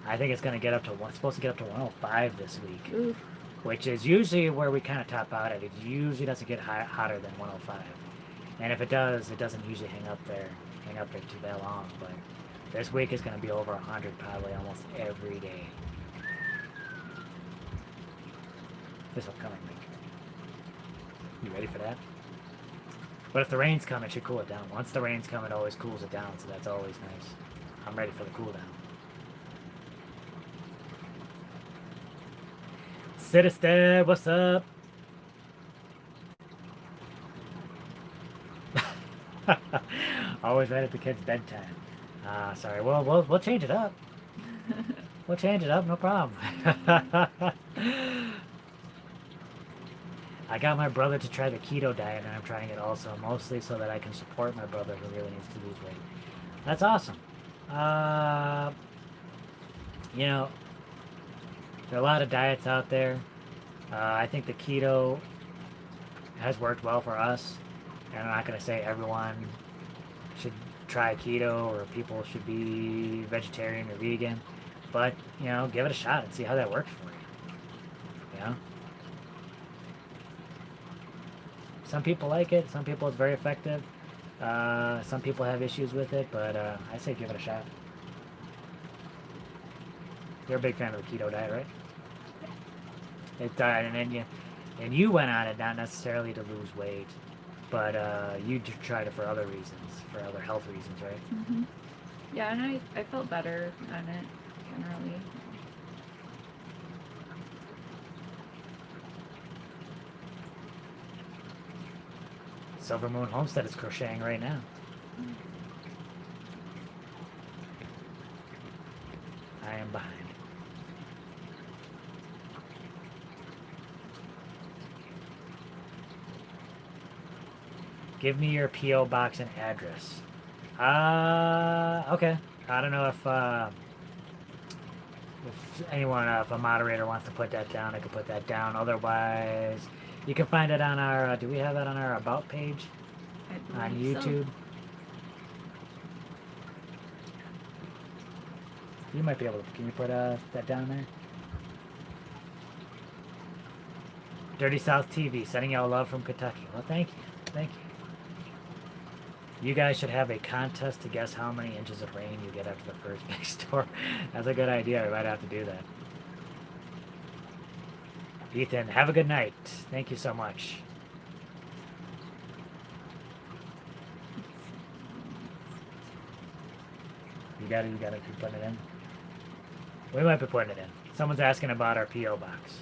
Speaker 1: I think it's gonna get up to it's supposed to get up to 105 this week,
Speaker 2: Oof.
Speaker 1: which is usually where we kind of top out at. It usually doesn't get hotter than 105, and if it does, it doesn't usually hang up there too that long. But this week is gonna be over 100 probably almost every day. This upcoming week. You ready for that? But if the rains come, it should cool it down. Once the rains come, it always cools it down, so that's always nice. I'm ready for the cool down. Cistern, what's up? Always right at the kids' bedtime. Sorry. We'll change it up. We'll change it up, no problem. I got my brother to try the keto diet, and I'm trying it also, mostly so that I can support my brother who really needs to lose weight. That's awesome. You know, there are a lot of diets out there. I think the keto has worked well for us, and I'm not going to say everyone should try keto or people should be vegetarian or vegan, but, you know, give it a shot and see how that works for you. You know? Some people like it. Some people it's very effective. Some people have issues with it, but I say give it a shot. You're a big fan of the keto diet, right? And you went on it not necessarily to lose weight, but you tried it for other reasons, for other health reasons, right?
Speaker 2: Mm-hmm. Yeah, and I felt better on it generally.
Speaker 1: Silver Moon Homestead is crocheting right now. I am behind. Give me your P.O. box and address. Okay. I don't know if anyone, if a moderator wants to put that down, I could put that down. Otherwise, you can find it on our, do we have that on our About page?
Speaker 2: I
Speaker 1: On
Speaker 2: believe
Speaker 1: YouTube?
Speaker 2: so.
Speaker 1: You might be able to, can you put that down there? Dirty South TV, sending y'all love from Kentucky. Well, thank you. Thank you. You guys should have a contest to guess how many inches of rain you get after the first big storm. That's a good idea. We might have to do that. Ethan, have a good night. Thank you so much. You gotta keep putting it in. We might be putting it in. Someone's asking about our P.O. box.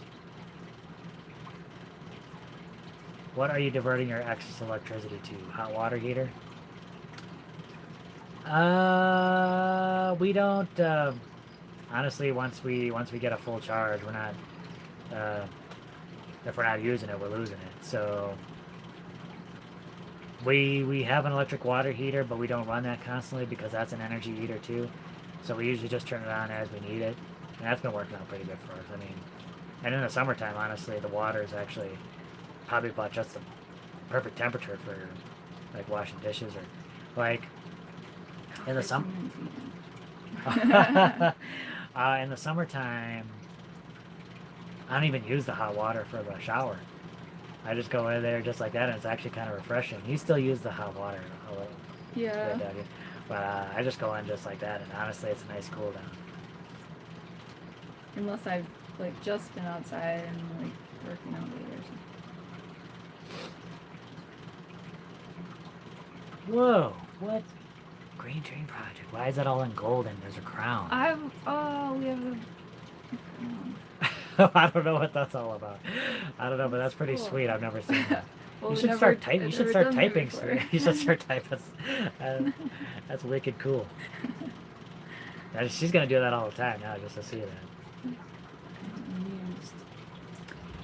Speaker 1: What are you diverting your excess electricity to? Hot water heater? We don't, honestly, once we get a full charge, we're not, if we're not using it, we're losing it. So, we have an electric water heater, but we don't run that constantly because that's an energy eater too. So we usually just turn it on as we need it. And that's been working out pretty good for us. I mean, and in the summertime, honestly, the water is actually probably about just the perfect temperature for, like, washing dishes or, like, in the in the summertime, I don't even use the hot water for the shower. I just go in there just like that, and it's actually kind of refreshing. You still use the hot water a little,
Speaker 2: Yeah.
Speaker 1: but I just go in just like that, and honestly, it's a nice cool down.
Speaker 2: Unless I've like just been outside and like working out later or something.
Speaker 1: Whoa! What? Green Dream Project. Why is that all in gold and there's a crown?
Speaker 2: We have a.
Speaker 1: I don't know what that's all about. I don't know, but that's pretty
Speaker 2: Cool.
Speaker 1: sweet. I've never seen that.
Speaker 2: Well,
Speaker 1: You
Speaker 2: we've
Speaker 1: should
Speaker 2: never-
Speaker 1: start typing. You
Speaker 2: I've
Speaker 1: should
Speaker 2: never
Speaker 1: start
Speaker 2: done that
Speaker 1: typing.
Speaker 2: before.
Speaker 1: You should start typing. That's wicked cool. She's gonna do that all the time now, just to see that.
Speaker 2: Amused.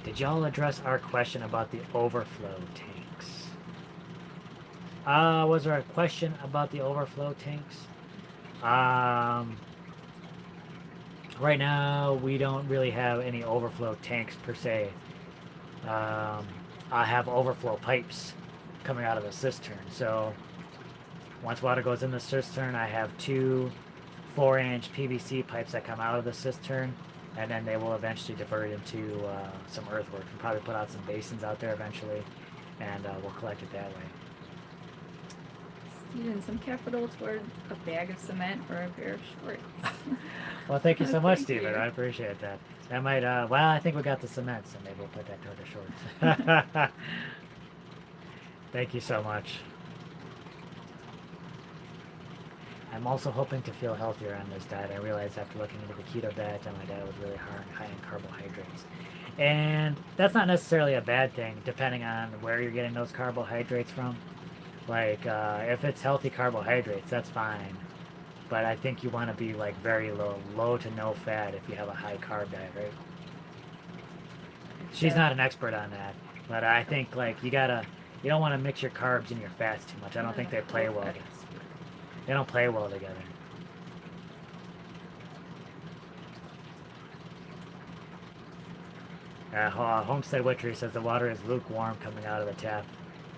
Speaker 1: Did y'all address our question about the overflow tanks? Was there a question about the overflow tanks? Um, right now we don't really have any overflow tanks per se. Um, I have overflow pipes coming out of the cistern. So once water goes in the cistern, I have two 4-inch PVC pipes that come out of the cistern, and then they will eventually divert into some earthworks. We'll probably put out some basins out there eventually, and we'll collect it that way.
Speaker 2: Steven, some capital toward a bag of cement or a pair of shorts.
Speaker 1: Well, thank you so much,
Speaker 2: Thank
Speaker 1: Stephen.
Speaker 2: you.
Speaker 1: I appreciate that. That might, well, I think we got the cement, so maybe we'll put that toward the shorts. Thank you so much. I'm also hoping to feel healthier on this diet. I realized after looking into the keto diet that my diet was really high in carbohydrates. And that's not necessarily a bad thing, depending on where you're getting those carbohydrates from. Like, if it's healthy carbohydrates, that's fine. But I think you want to be, like, very low to no fat if you have a high carb diet, right? She's not an expert on that. But I think, like, you don't want to mix your carbs and your fats too much. I don't think they play well. They don't play well together. Homestead Witchery says the water is lukewarm coming out of the tap.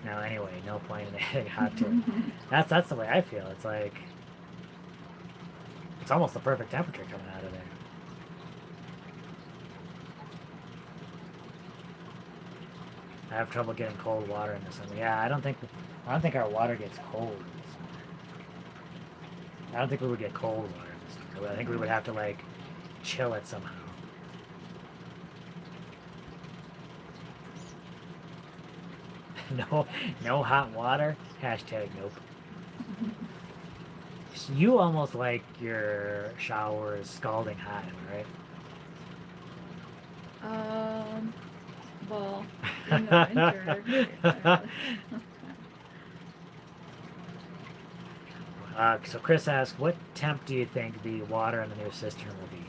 Speaker 1: Now, anyway, no point in adding hot to it. That's the way I feel. It's like it's almost the perfect temperature coming out of there. I have trouble getting cold water in the summer. Yeah, I don't think our water gets cold in the summer. I don't think we would get cold water in the summer. I think we would have to like chill it somehow. No hot water. Hashtag nope. You almost like your showers scalding hot, am I right?
Speaker 2: Well, in the winter.
Speaker 1: So Chris asks, what temp do you think the water in the new cistern will be?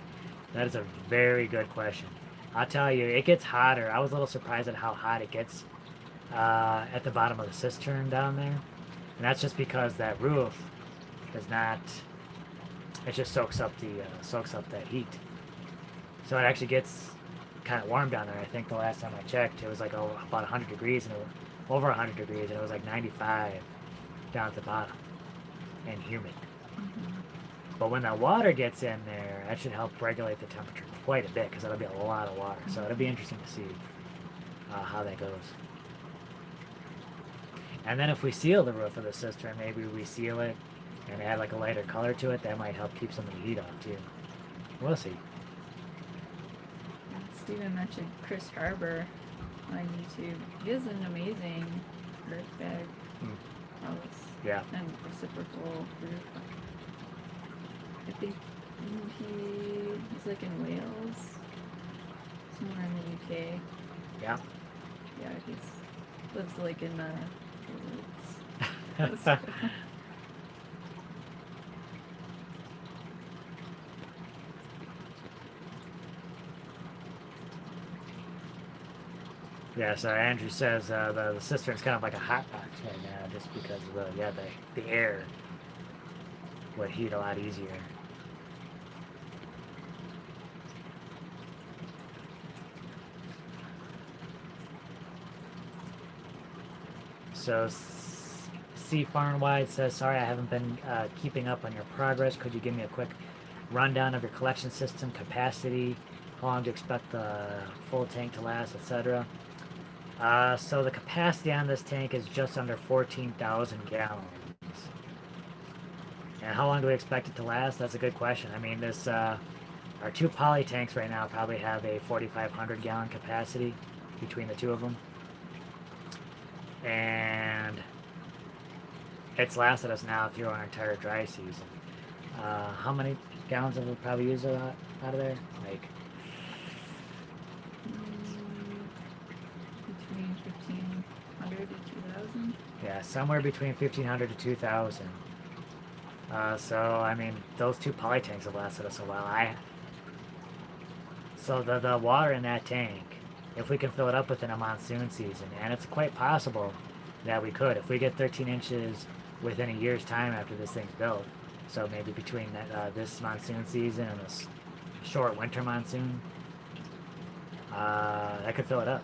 Speaker 1: That is a very good question. I'll tell you, it gets hotter. I was a little surprised at how hot it gets at the bottom of the cistern down there. And that's just because that roof does not, it just soaks up that heat. So it actually gets kind of warm down there. I think the last time I checked, it was like about 100 degrees, and over 100 degrees, and it was like 95 down at the bottom, and humid.
Speaker 2: Mm-hmm.
Speaker 1: But when that water gets in there, that should help regulate the temperature quite a bit, because that'll be a lot of water. So it'll be interesting to see how that goes. And then if we seal the roof of the cistern, maybe we seal it and add like a lighter color to it, that might help keep some of the heat off too. We'll see.
Speaker 2: Steven mentioned Chris Harbor on YouTube. He has an amazing earth bag house.
Speaker 1: Yeah.
Speaker 2: And reciprocal roof. I think he's like in Wales. Somewhere in the UK.
Speaker 1: Yeah.
Speaker 2: Yeah, he lives like in the woods.
Speaker 1: Yeah, so Andrew says the cistern's kind of like a hot box right now, just because of the air would heat a lot easier. So C Farnwide says, sorry I haven't been keeping up on your progress. Could you give me a quick rundown of your collection system capacity? How long do you expect the full tank to last, etc.? So the capacity on this tank is just under 14,000 gallons. And how long do we expect it to last? That's a good question. I mean, our two poly tanks right now probably have a 4,500 gallon capacity between the two of them. And it's lasted us now through our entire dry season. How many gallons have we probably used out of there? Like
Speaker 2: between 1,500 to 2,000.
Speaker 1: Yeah, somewhere between 1,500 to 2,000. So I mean, those two poly tanks have lasted us a while. So the water in that tank, if we can fill it up within a monsoon season, and it's quite possible that we could. If we get 13 inches within a year's time after this thing's built, so maybe between this monsoon season and this short winter monsoon, that could fill it up.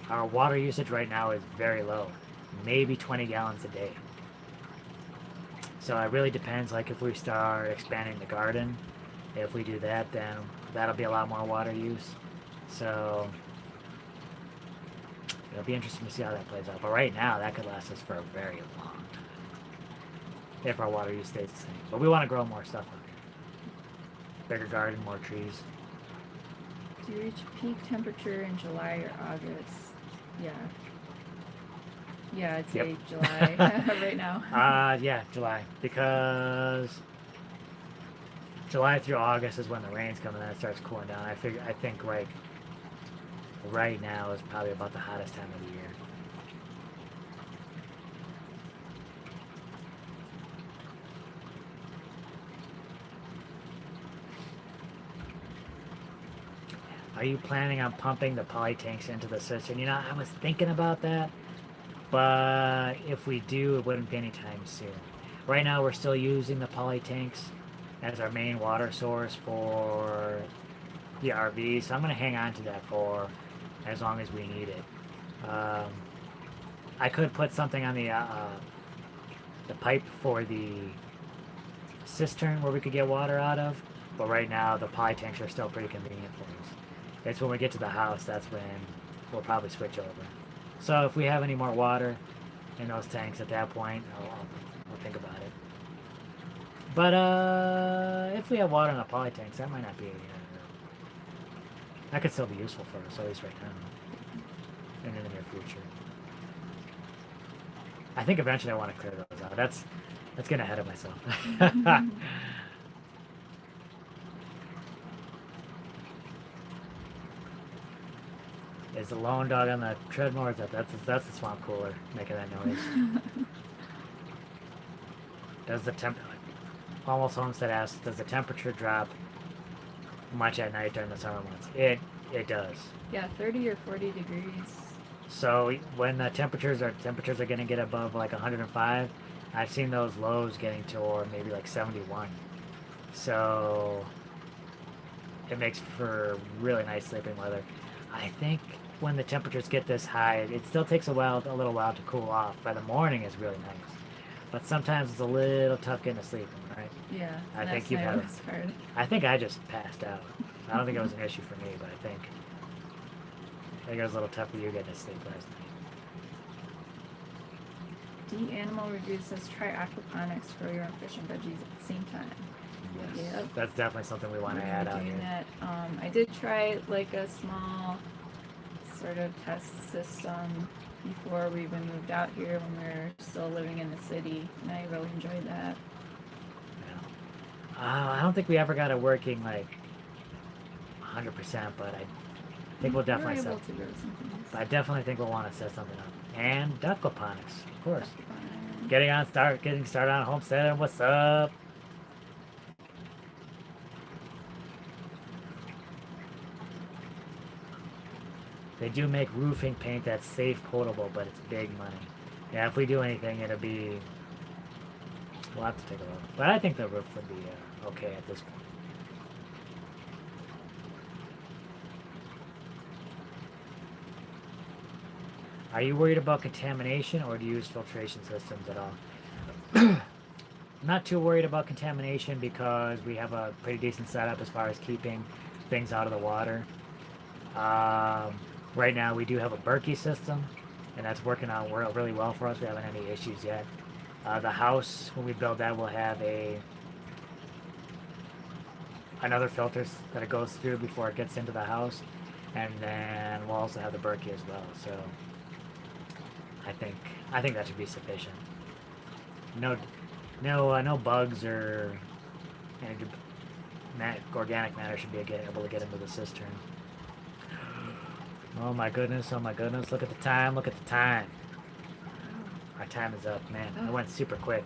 Speaker 1: Our water usage right now is very low, maybe 20 gallons a day. So it really depends, like if we start expanding the garden, if we do that, then that'll be a lot more water use. So it'll be interesting to see how that plays out. But right now, that could last us for a very long time if our water use stays the same. But we want to grow more stuff out here. Bigger garden, more trees.
Speaker 2: Do you reach peak temperature in July or August? Yeah. Yeah, I'd say
Speaker 1: Yep.
Speaker 2: July right now.
Speaker 1: Yeah, July. Because July through August is when the rain's coming and it starts cooling down. I think like right now is probably about the hottest time of the year. Are you planning on pumping the poly tanks into the cistern? You know, I was thinking about that, but if we do, it wouldn't be anytime soon. Right now, we're still using the poly tanks as our main water source for the RV, so I'm going to hang on to that for as long as we need it. I could put something on the pipe for the cistern where we could get water out of, but right now the poly tanks are still pretty convenient for us. It's when we get to the house, that's when we'll probably switch over. So if we have any more water in those tanks at that point, I'll think about it. But if we have water in the poly tanks, that might not be. That could still be useful for us, at least right now, and in the near future. I think eventually I want to clear those out. That's getting ahead of myself. Is the lone dog on the treadmill? Or is that's the swamp cooler making that noise? Does the Almost Homestead asks, does the temperature drop much at night during the summer months? It does.
Speaker 2: Yeah, 30 or 40 degrees.
Speaker 1: So when the temperatures are going to get above like 105, I've seen those lows getting to or maybe like 71. So it makes for really nice sleeping weather. I think when the temperatures get this high, it still takes a little while to cool off. By the morning is really nice, but sometimes it's a little tough getting to sleep, right?
Speaker 2: Yeah,
Speaker 1: I think
Speaker 2: you've had. Hard.
Speaker 1: I think I just passed out. I don't think it was an issue for me, but I think it was a little tough for you getting to sleep last night.
Speaker 2: D Animal Review says try aquaponics for your fish and veggies at the same time.
Speaker 1: Yes,
Speaker 2: Yep.
Speaker 1: that's definitely something we want to add out here.
Speaker 2: That. I did try like a small sort of test system before we even moved out here when we were still living in the city, and I really enjoyed that.
Speaker 1: Yeah. I don't think we ever got it working like 100%, but I think we'll definitely set. I definitely think we'll want to set something up. And aquaponics, of course. Getting started on homestead. What's up? They do make roofing paint that's safe, potable, but it's big money. Yeah, if we do anything, it'll be. We'll have to take a look. But I think the roof would be okay at this point. Are you worried about contamination, or do you use filtration systems at all? Not too worried about contamination because we have a pretty decent setup as far as keeping things out of the water. Right now we do have a Berkey system, and that's working out really well for us. We haven't had any issues yet. The house, when we build that, will have another filter that it goes through before it gets into the house, and then we'll also have the Berkey as well. So I think that should be sufficient. No bugs or any organic matter should be able to get into the cistern. Oh my goodness, look at the time, Our time is up, man. It went super quick.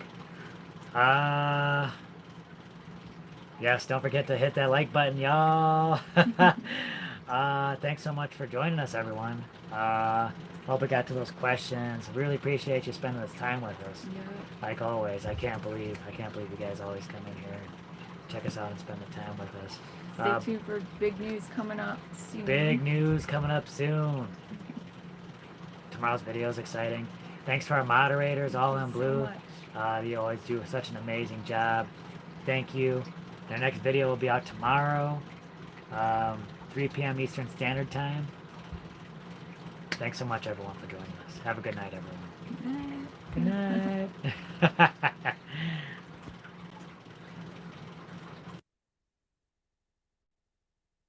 Speaker 1: Yes, don't forget to hit that like button, y'all. Thanks so much for joining us, everyone. Hope we got to those questions. Really appreciate you spending this time with us.
Speaker 2: Yeah.
Speaker 1: Like always, I can't believe you guys always come in here and check us out and spend the time with us.
Speaker 2: Stay tuned for big news coming up soon.
Speaker 1: Big news coming up soon. Tomorrow's video is exciting. Thanks to our moderators, all in blue. You always do such an amazing job. Thank you. Our next video will be out tomorrow, 3 p.m. Eastern Standard Time. Thanks so much, everyone, for joining us. Have a good night, everyone.
Speaker 2: Good night.
Speaker 1: Good night.